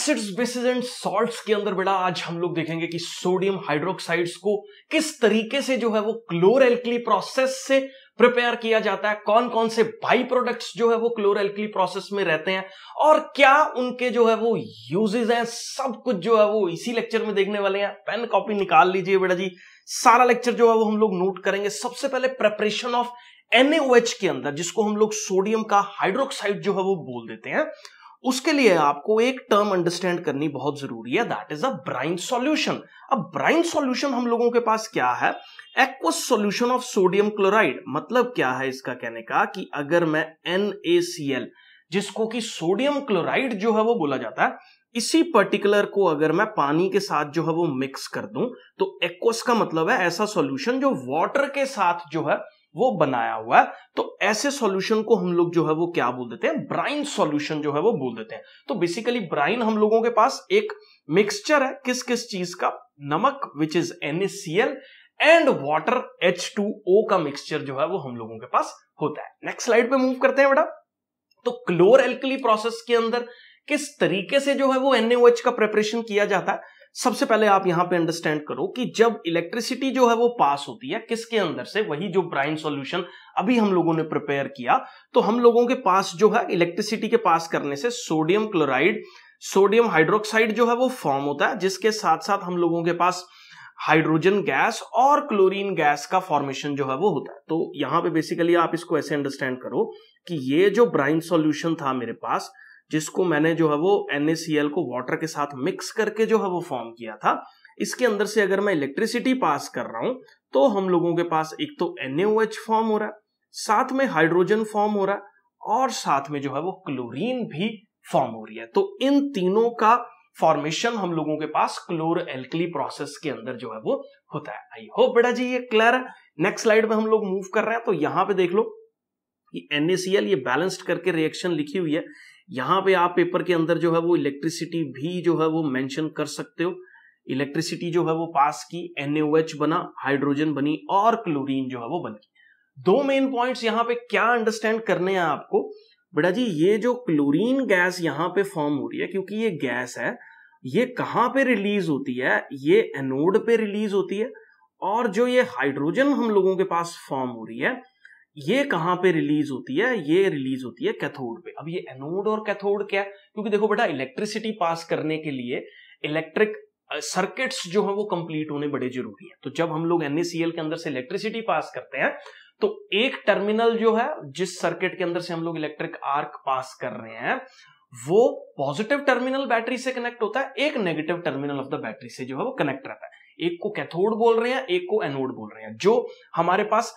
Acids, basis and salts के अंदर बेटा आज हम लोग देखेंगे कि सोडियम हाइड्रोक्साइड्स को किस तरीके से जो है वो क्लोरएल्कली प्रोसेस से प्रिपेयर किया जाता है, कौन कौन से बाई प्रोडक्ट्स जो है वो क्लोरएल्कली प्रोसेस में रहते हैं और क्या उनके जो है वो यूजेस हैं, सब कुछ जो है वो इसी लेक्चर में देखने वाले हैं। पेन कॉपी निकाल लीजिए बेटा जी, सारा लेक्चर जो है वो हम लोग नोट करेंगे। सबसे पहले प्रिपरेशन ऑफ NaOH के अंदर, जिसको हम लोग सोडियम का हाइड्रोक्साइड जो है वो बोल देते हैं, उसके लिए आपको एक टर्म अंडरस्टैंड करनी बहुत जरूरी है, that is a brine solution. अब ब्राइन सॉल्यूशन हम लोगों के पास क्या है, aqueous solution of sodium chloride. मतलब क्या है इसका कहने का कि अगर मैं NaCl, जिसको कि सोडियम क्लोराइड जो है वो बोला जाता है, इसी पर्टिकुलर को अगर मैं पानी के साथ जो है वो मिक्स कर दूं तो एक्वस का मतलब है ऐसा सॉल्यूशन जो वाटर के साथ जो है वो बनाया हुआ है। तो ऐसे सॉल्यूशन को हम लोग जो है वो क्या बोल देते हैं, ब्राइन सॉल्यूशन जो है वो बोल देते हैं। तो बेसिकली ब्राइन हम लोगों के पास एक मिक्सचर है किस किस चीज का, नमक which is NaCl and water H2O का मिक्सचर जो है वो हम लोगों के पास होता है। नेक्स्ट स्लाइड पे मूव करते हैं बेटा। तो क्लोरएल्कली प्रोसेस के अंदर किस तरीके से जो है वो NaOH का प्रिपरेशन किया जाता है, सबसे पहले आप यहां पे अंडरस्टैंड करो कि जब इलेक्ट्रिसिटी जो है वो पास होती है किसके अंदर से, वही जो ब्राइन सॉल्यूशन अभी हम लोगों ने प्रिपेयर किया, तो हम लोगों के पास जो है इलेक्ट्रिसिटी के पास करने से सोडियम क्लोराइड, सोडियम हाइड्रोक्साइड जो है वो फॉर्म होता है, जिसके साथ साथ हम लोगों के पास हाइड्रोजन गैस और क्लोरीन गैस का फॉर्मेशन जो है वो होता है। तो यहां पे बेसिकली आप इसको ऐसे अंडरस्टैंड करो कि ये जो ब्राइन सॉल्यूशन था मेरे पास, जिसको मैंने जो है वो NaCl को वाटर के साथ मिक्स करके जो है वो फॉर्म किया था, इसके अंदर से अगर मैं इलेक्ट्रिसिटी पास कर रहा हूं तो हम लोगों के पास एक तो NaOH फॉर्म हो रहा है, साथ में हाइड्रोजन फॉर्म हो रहा है और साथ में जो है वो क्लोरीन भी फॉर्म हो रही है। तो इन तीनों का फॉर्मेशन हम लोगों के पास क्लोरएल्कली प्रोसेस के अंदर जो है वो होता है। आई होप बेटा जी ये क्लियर है। नेक्स्ट स्लाइड में हम लोग मूव कर रहे हैं। तो यहां पे देख लो कि NaCl ये बैलेंस्ड करके रिएक्शन लिखी हुई है। यहां पे आप पेपर के अंदर जो है वो इलेक्ट्रिसिटी भी जो है वो मेंशन कर सकते हो। इलेक्ट्रिसिटी जो है वो पास की, NaOH बना, हाइड्रोजन बनी और क्लोरीन जो है वो बन गई। दो मेन पॉइंट्स यहां पे क्या अंडरस्टैंड करने हैं आपको बेटा जी, ये जो क्लोरीन गैस यहां पे फॉर्म हो रही है, क्योंकि ये गैस है, ये कहां पे रिलीज होती है, ये एनोड पे रिलीज होती है, और जो ये हाइड्रोजन हम लोगों के पास फॉर्म हो रही है, ये कहां पे रिलीज होती है, ये रिलीज होती है कैथोड पे। अब ये एनोड और कैथोड क्या है, क्योंकि देखो बेटा इलेक्ट्रिसिटी पास करने के लिए इलेक्ट्रिक सर्किट्स जो है वो कंप्लीट होने बड़े जरूरी है। तो जब हम लोग NaCl के अंदर से इलेक्ट्रिसिटी पास करते हैं तो एक टर्मिनल जो है, जिस सर्किट के अंदर से हम लोग इलेक्ट्रिक आर्क पास कर रहे हैं, वो पॉजिटिव टर्मिनल बैटरी से कनेक्ट होता है, एक negative terminal of the battery से जो है वो कनेक्ट रहता है। एक को कैथोड बोल रहे हैं, एक को एनोड बोल रहे हैं। जो हमारे पास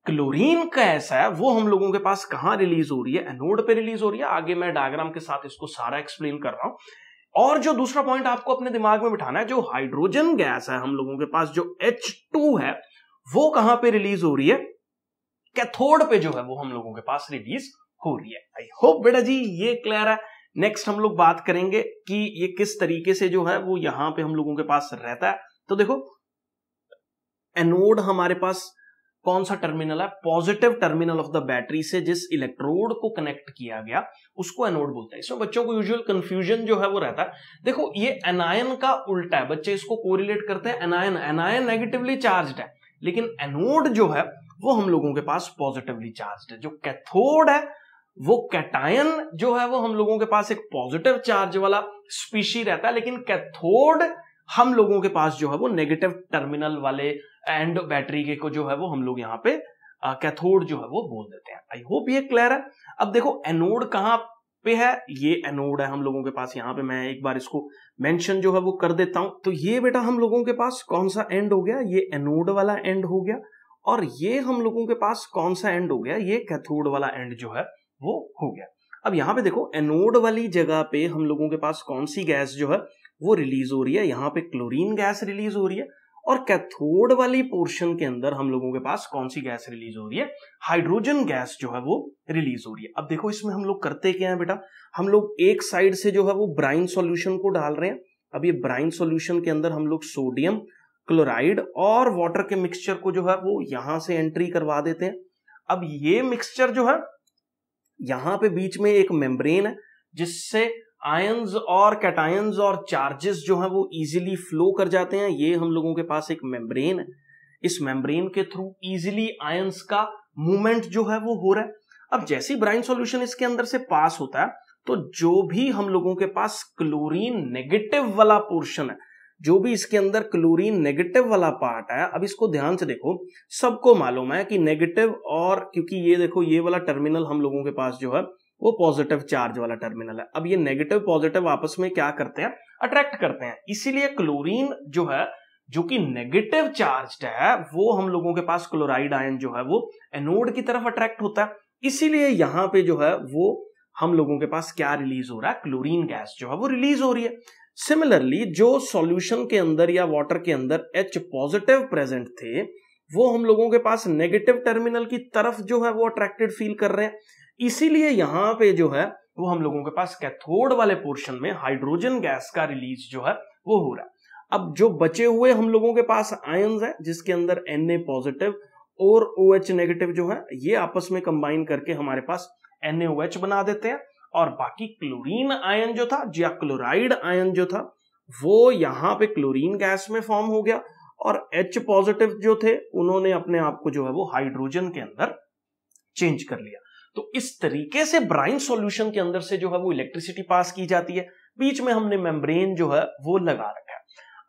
क्लोरीन का ऐसा है वो हम लोगों के पास कहां रिलीज हो रही है, एनोड पे रिलीज हो रही है। आगे मैं डायग्राम के साथ इसको सारा एक्सप्लेन कर रहा हूं। और जो दूसरा पॉइंट आपको अपने दिमाग में बिठाना है, जो हाइड्रोजन गैस है हम लोगों के पास, जो H2 है, वो कहां पे रिलीज हो रही है, कैथोड पे जो है वो हम लोगों के पास रिलीज हो रही है। आई होप बेटा जी ये क्लियर है। नेक्स्ट हम लोग बात करेंगे कि ये किस तरीके से जो है वो यहां पे हम लोगों के पास रहता है। तो देखो एनोड हमारे पास कौन सा टर्मिनल है, positive terminal of the battery से जिस इलेक्ट्रोड को कनेक्ट किया गया उसको एनोड बोलते हैं। इसमें बच्चों को यूजुअल कंफ्यूजन जो है वो रहता है। देखो ये एनायन का उल्टा है, बच्चे इसको कोरिलेट करते हैं एनायन, एनायन नेगेटिवली चार्ज्ड है, लेकिन एनोड जो है वो हम लोगों के पास पॉजिटिवली चार्ज्ड है। जो कैथोड है वो कैटायन जो है वो हम लोगों के पास एक पॉजिटिव चार्ज वाला स्पीशी रहता है, लेकिन कैथोड हम लोगों के पास जो है वो नेगेटिव टर्मिनल वाले एंड बैटरी के को जो है वो हम लोग यहाँ पे कैथोड जो है वो बोल देते हैं। आई होप ये क्लियर है। अब देखो एनोड कहां पे है, ये एनोड है हम लोगों के पास। यहाँ पे मैं एक बार इसको मेंशन जो है वो कर देता हूं। तो ये बेटा हम लोगों के पास कौन सा एंड हो गया, ये एनोड वाला एंड हो गया, और ये हम लोगों के पास कौन सा एंड हो गया, ये कैथोड वाला एंड जो है वो हो गया। अब यहाँ पे देखो एनोड वाली जगह पे हम लोगों के पास कौन सी गैस जो है वो रिलीज हो रही है, यहाँ पे क्लोरीन गैस रिलीज हो रही है, और कैथोड वाली पोर्शन के अंदर हम लोगों के पास कौन सी गैस रिलीज हो रही है, हाइड्रोजन गैस जो है वो रिलीज हो रही है। अब देखो इसमें हम लोग करते क्या है बेटा, हम लोग एक साइड से जो है वो ब्राइन सॉल्यूशन को डाल रहे हैं। अब ये ब्राइन सॉल्यूशन के अंदर हम लोग सोडियम क्लोराइड और वाटर के मिक्सचर को जो है वो यहां से एंट्री करवा देते हैं। अब ये मिक्सचर जो है, यहां पे बीच में एक मेम्ब्रेन है जिससे आयंस और कैटायंस और चार्जेस जो है वो इजीली फ्लो कर जाते हैं। ये हम लोगों के पास एक मेम्ब्रेन है, इस मेम्ब्रेन के थ्रू इजीली आयंस का मूवमेंट जो है वो हो रहा है। अब जैसी ब्राइन सॉल्यूशन इसके अंदर से पास होता है तो जो भी हम लोगों के पास क्लोरीन नेगेटिव वाला पोर्शन है, जो भी इसके अंदर क्लोरीन नेगेटिव वाला पार्ट है, अब इसको ध्यान से देखो, सबको मालूम है कि नेगेटिव, और क्योंकि ये देखो ये वाला टर्मिनल हम लोगों के पास जो है वो पॉजिटिव चार्ज वाला टर्मिनल है। अब ये नेगेटिव पॉजिटिव आपस में क्या करते हैं, अट्रैक्ट करते हैं। इसीलिए क्लोरीन जो है जो कि नेगेटिव चार्ज्ड है वो हम लोगों के पास क्लोराइड आयन जो है वो एनोड की तरफ अट्रैक्ट होता है। इसीलिए यहां पे जो है वो हम लोगों के पास क्या रिलीज हो रहा है, क्लोरीन गैस जो है वो रिलीज हो रही है। सिमिलरली जो सॉल्यूशन के अंदर या वाटर के अंदर H पॉजिटिव प्रेजेंट थे वो हम लोगों के पास नेगेटिव टर्मिनल की तरफ जो है वो अट्रैक्टेड फील कर रहे हैं। इसीलिए यहां पे जो है वो हम लोगों के पास कैथोड वाले पोर्शन में हाइड्रोजन गैस का रिलीज जो है वो हो रहा है। अब जो बचे हुए हम लोगों के पास आयंस है जिसके अंदर Na पॉजिटिव और OH नेगेटिव जो है ये आपस में कंबाइन करके हमारे पास NaOH बना देते हैं, और बाकी क्लोरीन आयन जो था या क्लोराइड आयन जो था वो यहां पे क्लोरीन गैस में फॉर्म हो गया, और H पॉजिटिव जो थे उन्होंने अपने आप को जो है वो हाइड्रोजन के अंदर चेंज कर लिया। तो इस तरीके से ब्राइन सॉल्यूशन के अंदर से जो है वो इलेक्ट्रिसिटी पास की जाती है। बीच में हमने मेम्ब्रेन जो है वो लगा रखा है।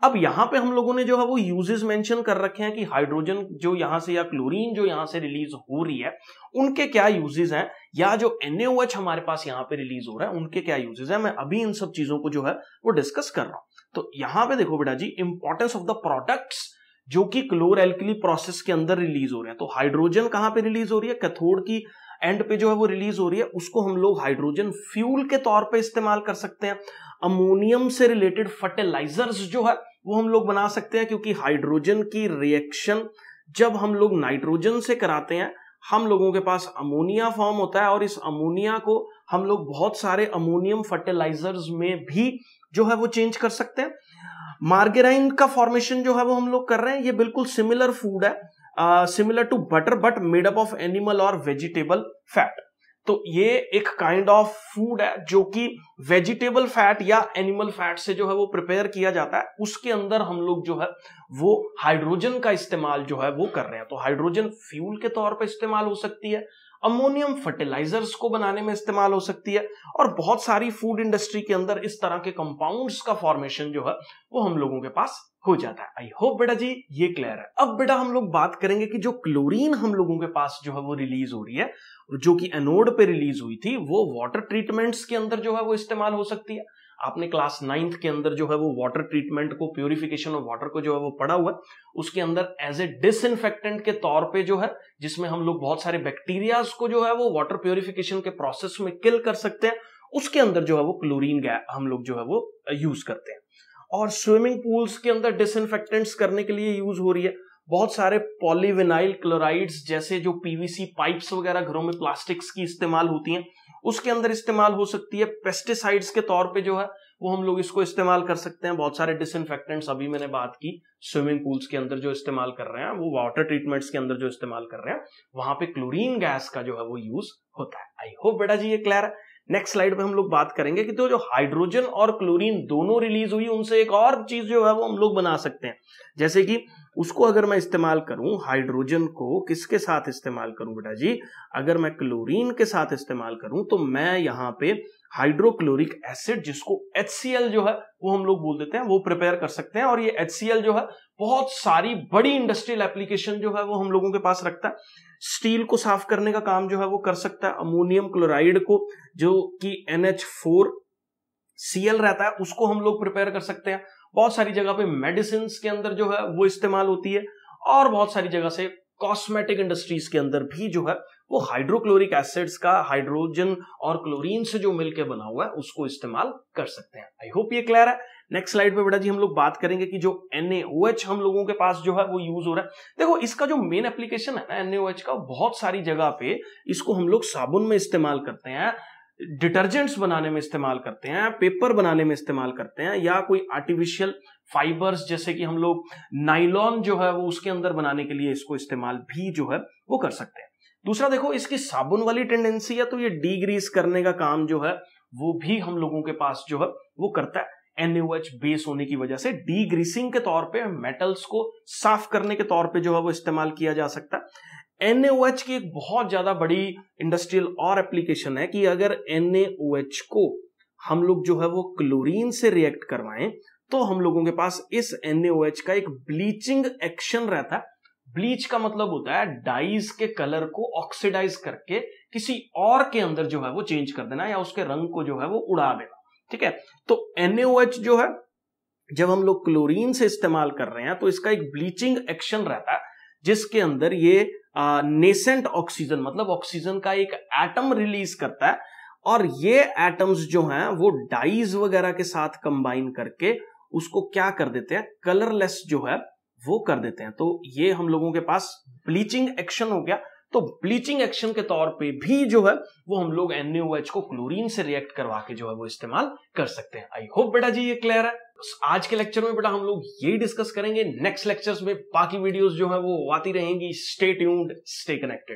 अब यहां पे हम लोगों ने जो है वो यूजेस मेंशन कर रखे हैं कि हाइड्रोजन जो यहां से या क्लोरीन जो यहां से रिलीज हो रही है उनके क्या यूजेस हैं, या जो NaOH हमारे पास यहां पे रिलीज हो रहा है उनके क्या यूजेस हैं। मैं अभी इन सब चीजों को जो है वो डिस्कस कर रहा हूं। तो यहां पे देखो बेटा जी, इंपॉर्टेंस ऑफ द प्रोडक्ट्स जो कि क्लोर एल्कली प्रोसेस के अंदर रिलीज हो रहे हैं। तो हाइड्रोजन कहां पे रिलीज हो रही है, कैथोड की एंड पे जो है वो रिलीज हो रही है, उसको हम लोग हाइड्रोजन फ्यूल के तौर पे इस्तेमाल कर सकते हैं। अमोनियम से रिलेटेड फर्टिलाइजर्स जो है वो हम लोग बना सकते हैं, क्योंकि हाइड्रोजन की रिएक्शन जब हम लोग नाइट्रोजन से कराते हैं हम लोगों के पास अमोनिया फॉर्म होता है, और इस अमोनिया को हम लोग बहुत सारे अमोनियम फर्टिलाइजर्स में भी जो है वो चेंज कर सकते हैं। मार्गेराइन का फॉर्मेशन जो है वो हम लोग कर रहे हैं, ये बिल्कुल सिमिलर फूड है, similar to butter but made up of animal और वेजिटेबल फैट। तो ये एक काइंड ऑफ फूड है जो कि वेजिटेबल फैट या एनिमल फैट से जो है वो प्रिपेयर किया जाता है। उसके अंदर हम लोग जो है वो हाइड्रोजन का इस्तेमाल जो है वो कर रहे हैं। तो हाइड्रोजन फ्यूल के तौर पे इस्तेमाल हो सकती है, अमोनियम फर्टिलाइजर्स को बनाने में इस्तेमाल हो सकती है, और बहुत सारी फूड इंडस्ट्री के अंदर इस तरह के कंपाउंड्स का फॉर्मेशन जो है वो हम लोगों के पास हो जाता है। आई होप बेटा जी ये क्लियर है। अब बेटा हम लोग बात करेंगे कि जो क्लोरीन हम लोगों के पास जो है वो रिलीज हो रही है, जो कि एनोड पे रिलीज हुई थी, वो वाटर ट्रीटमेंट्स के अंदर जो है वो इस्तेमाल हो सकती है। आपने क्लास 9th के अंदर जो है वो वाटर ट्रीटमेंट को, प्यूरिफिकेशन ऑफ वाटर को जो है वो पढ़ा हुआ है। उसके अंदर एज ए डिसइंफेक्टेंट के तौर पे जो है, जिसमें हम लोग बहुत सारे बैक्टीरियाज को जो है वो वाटर प्यूरिफिकेशन के प्रोसेस में किल कर सकते हैं, उसके अंदर जो है वो क्लोरीन गैस हम लोग जो है वो यूज करते हैं। और स्विमिंग पूल्स के अंदर डिसइंफेक्टेंट्स करने के लिए यूज हो रही है। बहुत सारे पॉलीविनाइल क्लोराइड्स जैसे जो पीवीसी पाइप्स वगैरह घरों में प्लास्टिक्स की इस्तेमाल होती हैं उसके अंदर इस्तेमाल हो सकती है। पेस्टिसाइड्स के तौर पे जो है वो हम लोग इसको इस्तेमाल कर सकते हैं। बहुत सारे डिसइंफेक्टेंट्स अभी मैंने बात की स्विमिंग पूल्स के अंदर जो इस्तेमाल कर रहे हैं, वो वाटर ट्रीटमेंट्स के अंदर जो इस्तेमाल कर रहे हैं, वहां पे क्लोरीन गैस का जो है वो यूज होता है। आई होप बेटा जी ये क्लियर है। नेक्स्ट स्लाइड पे हम लोग बात करेंगे कि तो जो हाइड्रोजन और क्लोरीन दोनों रिलीज हुई उनसे एक और चीज जो है वो हम लोग बना सकते हैं। जैसे कि उसको अगर मैं इस्तेमाल करूं, हाइड्रोजन को किसके साथ इस्तेमाल करूं बेटा जी, अगर मैं क्लोरीन के साथ इस्तेमाल करूं तो मैं यहां पे हाइड्रोक्लोरिक एसिड, जिसको HCl जो है वो हम लोग बोल देते हैं, वो प्रिपेयर कर सकते हैं। और ये HCl जो है बहुत सारी बड़ी इंडस्ट्रियल एप्लीकेशन जो है वो हम लोगों के पास रखता है। स्टील को साफ करने का काम जो है वो कर सकता है। अमोनियम क्लोराइड को जो कि NH4Cl रहता है उसको हम लोग प्रिपेयर कर सकते हैं। बहुत सारी जगह पे मेडिसिन के अंदर जो है वो इस्तेमाल होती है, और बहुत सारी जगह से कॉस्मेटिक इंडस्ट्रीज के अंदर भी जो है वो हाइड्रोक्लोरिक एसिड्स का हाइड्रोजन और क्लोरीन से जो मिलकर बना हुआ है उसको इस्तेमाल कर सकते हैं। आई होप ये क्लियर है। नेक्स्ट स्लाइड पे बेटा जी हम लोग बात करेंगे कि जो NaOH हम लोगों के पास जो है वो यूज हो रहा है। देखो इसका जो मेन एप्लीकेशन है ना NaOH का, बहुत सारी जगह पे इसको हम लोग साबुन में इस्तेमाल करते हैं, डिटर्जेंट्स बनाने में इस्तेमाल करते हैं, पेपर बनाने में इस्तेमाल करते हैं, या कोई आर्टिफिशियल फाइबर्स जैसे कि हम लोग नाइलॉन जो है वो उसके अंदर बनाने के लिए इसको इस्तेमाल भी जो है वो कर सकते हैं। दूसरा देखो इसकी साबुन वाली टेंडेंसी है, तो ये डीग्रीस करने का काम जो है वो भी हम लोगों के पास जो है वो करता है। NaOH बेस होने की वजह से डी ग्रीसिंग के तौर पे, मेटल्स को साफ करने के तौर पे जो है वो इस्तेमाल किया जा सकता है। NaOH की एक बहुत ज्यादा बड़ी इंडस्ट्रियल और एप्लीकेशन है कि अगर NaOH को हम लोग जो है वो क्लोरीन से रिएक्ट करवाएं तो हम लोगों के पास इस NaOH का एक ब्लीचिंग एक्शन रहता है। ब्लीच का मतलब होता है डाइज के कलर को ऑक्सीडाइज करके किसी और के अंदर जो है वो चेंज कर देना या उसके रंग को जो है वो उड़ा देना। ठीक है, तो NaOH जो है जब हम लोग क्लोरीन से इस्तेमाल कर रहे हैं तो इसका एक ब्लीचिंग एक्शन रहता है जिसके अंदर ये नेसेंट ऑक्सीजन मतलब ऑक्सीजन का एक एटम रिलीज करता है और ये एटम्स जो हैं वो डाइज वगैरह के साथ कंबाइन करके उसको क्या कर देते हैं, कलरलेस जो है वो कर देते हैं। तो ये हम लोगों के पास ब्लीचिंग एक्शन हो गया। तो ब्लीचिंग एक्शन के तौर पे भी जो है वो हम लोग NaOH को क्लोरीन से रिएक्ट करवा के जो है वो इस्तेमाल कर सकते हैं। आई होप बेटा जी ये क्लियर है। आज के लेक्चर में बेटा हम लोग यही डिस्कस करेंगे। नेक्स्ट लेक्चर्स में बाकी वीडियोस जो है वो आती रहेंगी। Stay tuned, stay connected.